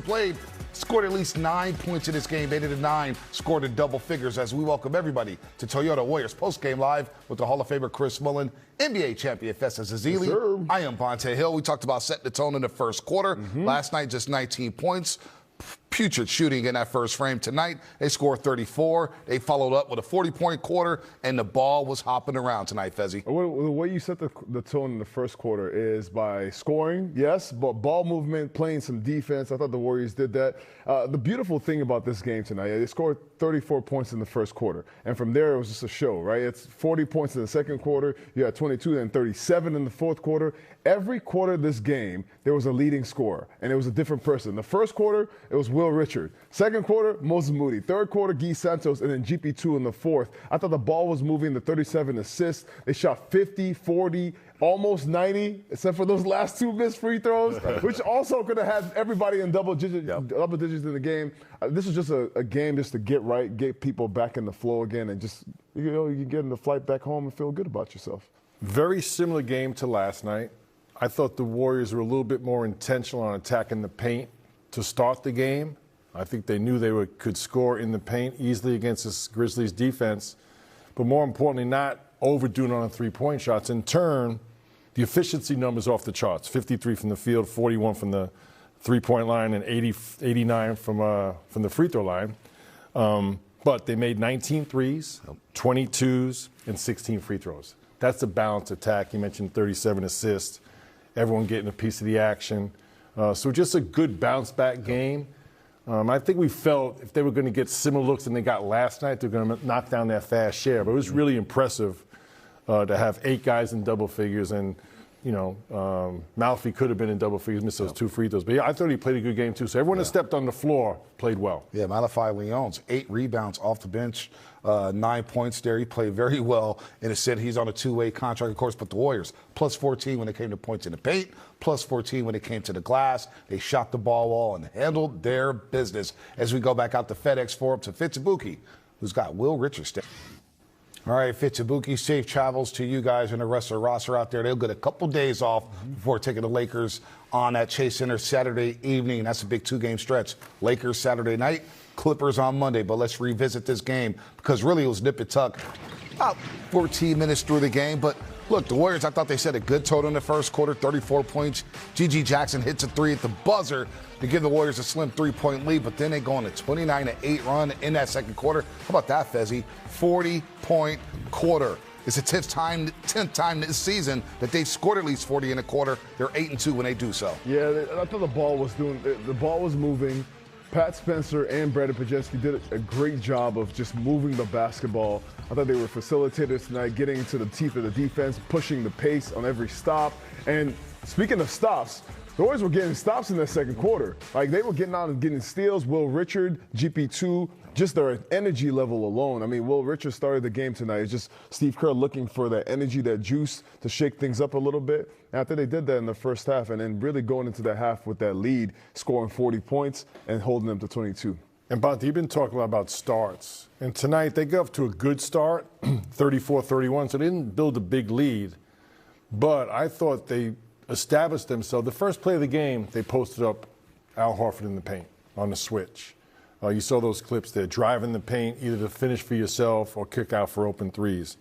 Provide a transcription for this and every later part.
played scored at least 9 points in this game. 8 of the 9 scored in double figures as we welcome everybody to Toyota Warriors postgame live with the Hall of Famer Chris Mullin, NBA champion Festus Ezeli. Yes, I am Bonte Hill. We talked about setting the tone in the first quarter. Last night, just 19 points. Putrid shooting in that first frame. Tonight, they scored 34. They followed up with a 40-point quarter, and the ball was hopping around tonight, Fezzi. The way you set the tone in the first quarter is by scoring, yes, but ball movement, playing some defense. I thought the Warriors did that. The beautiful thing about this game tonight, they scored 34 points in the first quarter, and from there it was just a show, right? It's 40 points in the second quarter. You had 22 and 37 in the fourth quarter. Every quarter of this game, there was a leading scorer, and it was a different person. The first quarter, it was Will Richard. Second quarter, Moses Moody. Third quarter, Guy Santos, and then GP2 in the fourth. I thought the ball was moving, the 37 assists. They shot 50, 40, almost 90, except for those last two missed free throws, which also could have had everybody in double digits in the game. This was just a game just to get right, get people back in the flow again, and just, you can get in the flight back home and feel good about yourself. Very similar game to last night. I thought the Warriors were a little bit more intentional on attacking the paint to start the game. I think they knew they could score in the paint easily against this Grizzlies defense, but more importantly, not overdoing on the three-point shots. In turn, the efficiency numbers off the charts: 53 from the field, 41 from the three-point line, and 89 from the free throw line. But they made 19 threes, 22s, and 16 free throws. That's a balanced attack. You mentioned 37 assists. Everyone getting a piece of the action. So just a good bounce-back game. I think we felt if they were going to get similar looks than they got last night, they're going to knock down that fast share. But it was really impressive to have 8 guys in double figures. And, Malfi could have been in double figures, missed those 2 free throws. But, yeah, I thought he played a good game, too. So everyone that stepped on the floor played well. Yeah, Malachi Leon's 8 rebounds off the bench, 9 points there. He played very well in a set. He's on a 2-way contract, of course, but the Warriors, plus 14 when it came to points in the paint, plus 14 when it came to the glass. They shot the ball well and handled their business. As we go back out to FedEx Forum to Fitzabuki, who's got Will Richards. All right, Fitzabuki, safe travels to you guys and the rest of the roster out there. They'll get a couple days off before taking the Lakers on at Chase Center Saturday evening. That's a big 2-game stretch. Lakers Saturday night, Clippers on Monday. But let's revisit this game because really it was nip and tuck about 14 minutes through the game. But look, the Warriors, I thought they set a good total in the first quarter, 34 points. G.G. Jackson hits a 3 at the buzzer to give the Warriors a slim 3-point lead, but then they go on a 29-8 run in that second quarter. How about that, Fezzi? 40-point quarter. It's the 10th time this season that they've scored at least 40 in a quarter. They're 8-2 when they do so. Yeah, I thought the ball was moving. Pat Spencer and Brandon Pajewski did a great job of just moving the basketball. I thought they were facilitators tonight, getting into the teeth of the defense, pushing the pace on every stop. And speaking of stops, the Warriors were getting stops in that second quarter. Like, they were getting out and getting steals. Will Richard, GP2, just their energy level alone. I mean, Will Richard started the game tonight. It's just Steve Kerr looking for that energy, that juice to shake things up a little bit. And I think they did that in the first half, and then really going into that half with that lead, scoring 40 points and holding them to 22. And, Bonte, you've been talking a lot about starts. And tonight they got off to a good start, 34-31, so they didn't build a big lead. But I thought they established themselves. The first play of the game, they posted up Al Horford in the paint on the switch. You saw those clips there, driving the paint either to finish for yourself or kick out for open threes.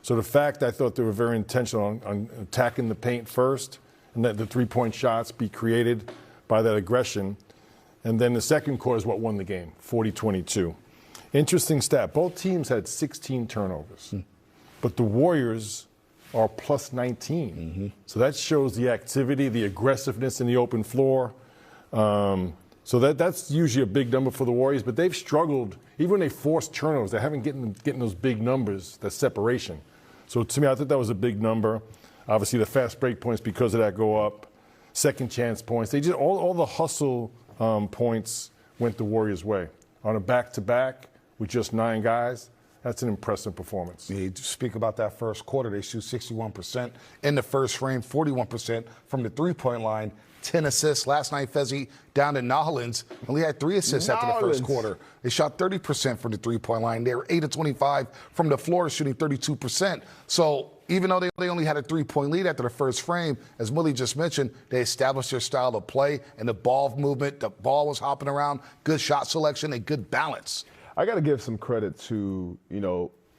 So the fact I thought they were very intentional on attacking the paint first and let the three-point shots be created by that aggression. And then the second quarter is what won the game, 40-22. Interesting stat. Both teams had 16 turnovers, but the Warriors are plus 19. So that shows the activity, the aggressiveness in the open floor. So that's usually a big number for the Warriors, but they've struggled. Even when they force turnovers, they haven't getting those big numbers, that separation. So to me, I thought that was a big number. Obviously, the fast break points because of that go up. Second chance points. They just all the hustle points went the Warriors' way. On a back-to-back with just 9 guys, that's an impressive performance. Yeah, you speak about that first quarter. They shoot 61% in the first frame, 41% from the three-point line, 10 assists. Last night, Fezzi down in Nolens only had 3 assists after the first quarter. They shot 30% from the three-point line. They were 8 of 25 from the floor, shooting 32%. So even though they only had a 3-point lead after the first frame, as Willie just mentioned, they established their style of play and the ball movement. The ball was hopping around, good shot selection, and good balance. I got to give some credit to,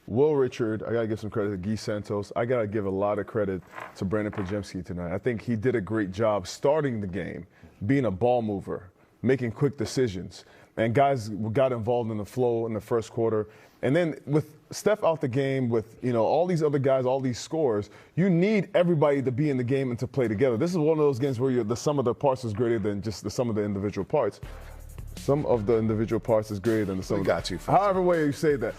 Will Richard. I got to give some credit to Guy Santos. I got to give a lot of credit to Brandon Podziemski tonight. I think he did a great job starting the game, being a ball mover, making quick decisions. And guys got involved in the flow in the first quarter. And then with Steph out the game, with all these other guys, all these scores, you need everybody to be in the game and to play together. This is one of those games where the sum of the parts is greater than just the sum of the individual parts. Some of the individual parts is greater than the sum. However way you say that.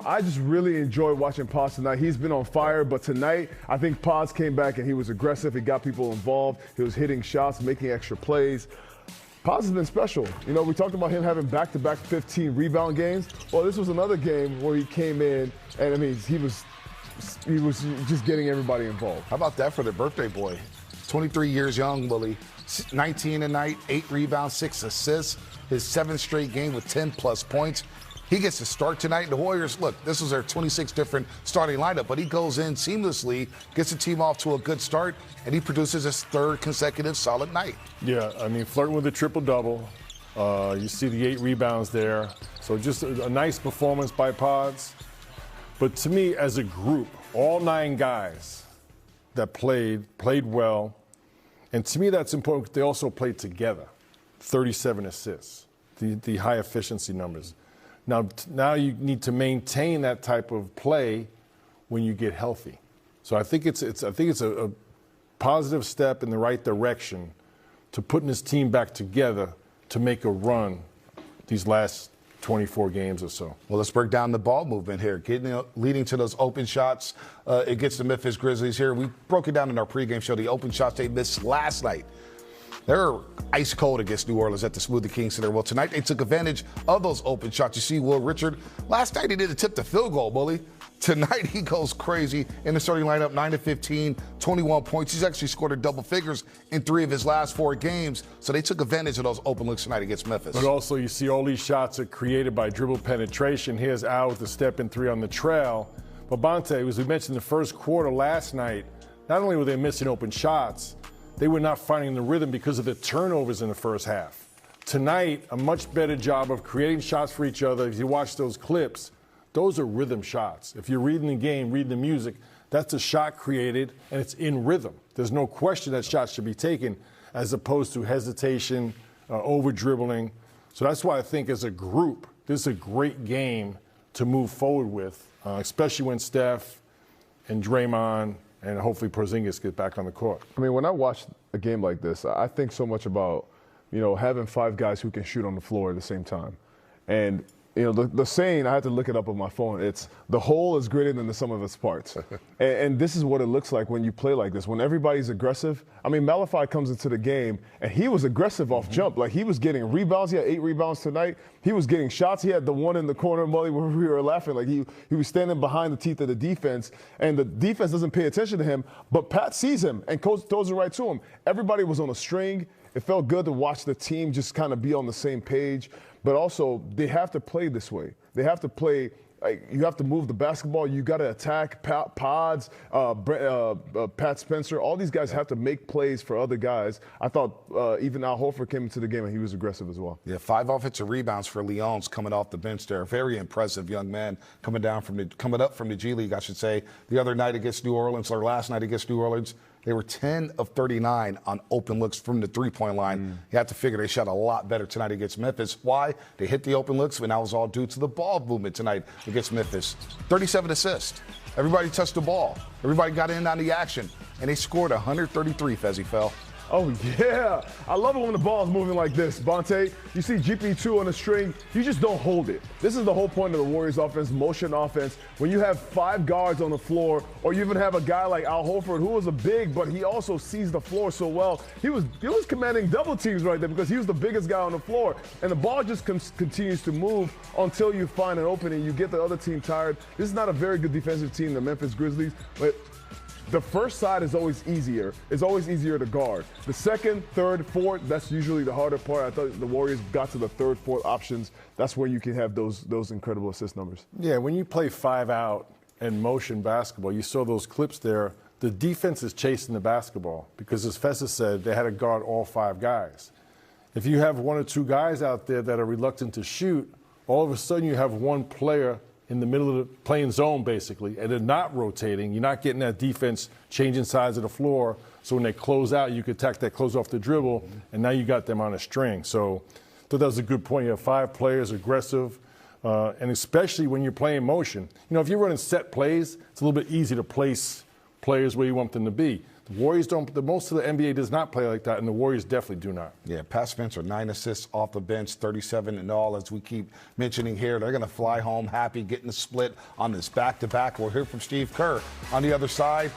I just really enjoyed watching Pods tonight. He's been on fire, but tonight I think Pods came back and he was aggressive. He got people involved. He was hitting shots, making extra plays. Pods has been special. We talked about him having back-to-back 15 rebound games. Well, this was another game where he came in, and he was just getting everybody involved. How about that for the birthday boy? 23 years young, Willie. 19 a night, 8 rebounds, 6 assists. His 7th straight game with 10-plus points. He gets to start tonight. The Warriors, look, this was their 26 different starting lineup, but he goes in seamlessly, gets the team off to a good start, and he produces his 3rd consecutive solid night. Yeah, flirting with a triple-double. You see the 8 rebounds there. So just a nice performance by Pods. But to me, as a group, all 9 guys that played well. And to me, that's important because they also played together. 37 assists, the high efficiency numbers. Now you need to maintain that type of play when you get healthy. So I think it's a positive step in the right direction to putting this team back together to make a run these last 24 games or so. Well, let's break down the ball movement here, leading to those open shots against the Memphis Grizzlies here. We broke it down in our pregame show, the open shots they missed last night. They're ice cold against New Orleans at the Smoothie King Center. Well, tonight they took advantage of those open shots. You see Will Richard. Last night he did a tip the field goal, Bully. Tonight he goes crazy in the starting lineup, 9 of 15, 21 points. He's actually scored a double figures in 3 of his last 4 games. So they took advantage of those open looks tonight against Memphis. But also you see all these shots are created by dribble penetration. Here's Al with the step-in 3 on the trail. But Bonte, as we mentioned in the first quarter last night, not only were they missing open shots, they were not finding the rhythm because of the turnovers in the first half. Tonight, a much better job of creating shots for each other. If you watch those clips, those are rhythm shots. If you're reading the game, reading the music, that's a shot created, and it's in rhythm. There's no question that shots should be taken as opposed to hesitation, over-dribbling. So that's why I think as a group, this is a great game to move forward with, especially when Steph and Draymond and hopefully Porzingis get back on the court. When I watch a game like this, I think so much about, having 5 guys who can shoot on the floor at the same time. And, the saying, I had to look it up on my phone, it's the whole is greater than the sum of its parts. and this is what it looks like when you play like this. When everybody's aggressive, Malafai comes into the game, and he was aggressive off jump. Like, he was getting rebounds. He had 8 rebounds tonight. He was getting shots. He had the one in the corner, Mully, where we were laughing. Like, he was standing behind the teeth of the defense, and the defense doesn't pay attention to him, but Pat sees him and throws it right to him. Everybody was on a string. It felt good to watch the team just kind of be on the same page. But also, they have to play this way. They have to play, you have to move the basketball. You got to attack Pods, Pat Spencer. All these guys have to make plays for other guys. I thought even Al Horford came into the game and he was aggressive as well. Yeah, 5 offensive rebounds for Leon's coming off the bench there. Very impressive young man coming up from the G League, I should say. The other night against New Orleans, or last night against New Orleans, they were 10 of 39 on open looks from the three-point line. You have to figure they shot a lot better tonight against Memphis. Why? They hit the open looks, and that was all due to the ball movement tonight against Memphis. 37 assists. Everybody touched the ball. Everybody got in on the action, and they scored 133, Fezzi fell. Oh, yeah. I love it when the ball's moving like this, Bonte. You see GP2 on a string, you just don't hold it. This is the whole point of the Warriors offense, motion offense. When you have 5 guards on the floor, or you even have a guy like Al Horford, who was a big, but he also sees the floor so well. He was commanding double teams right there because he was the biggest guy on the floor. And the ball just continues to move until you find an opening. You get the other team tired. This is not a very good defensive team, the Memphis Grizzlies, but the first side is always easier. It's always easier to guard. The second, third, fourth, that's usually the harder part. I thought the Warriors got to the third, fourth options. That's where you can have those incredible assist numbers. Yeah, when you play 5 out and motion basketball, you saw those clips there. The defense is chasing the basketball because, as Fessa said, they had to guard all 5 guys. If you have 1 or 2 guys out there that are reluctant to shoot, all of a sudden you have one player in the middle of the playing zone, basically, and they're not rotating. You're not getting that defense changing sides of the floor. So when they close out, you can attack that close off the dribble, and now you got them on a string. So I thought that was a good point. You have 5 players, aggressive, and especially when you're playing motion. You know, if you're running set plays, it's a little bit easy to place players where you want them to be. The Warriors don't. Most of the NBA does not play like that, and the Warriors definitely do not. Yeah, Pat Spencer, 9 assists off the bench, 37 in all. As we keep mentioning here, they're going to fly home happy, getting the split on this back-to-back. We'll hear from Steve Kerr on the other side.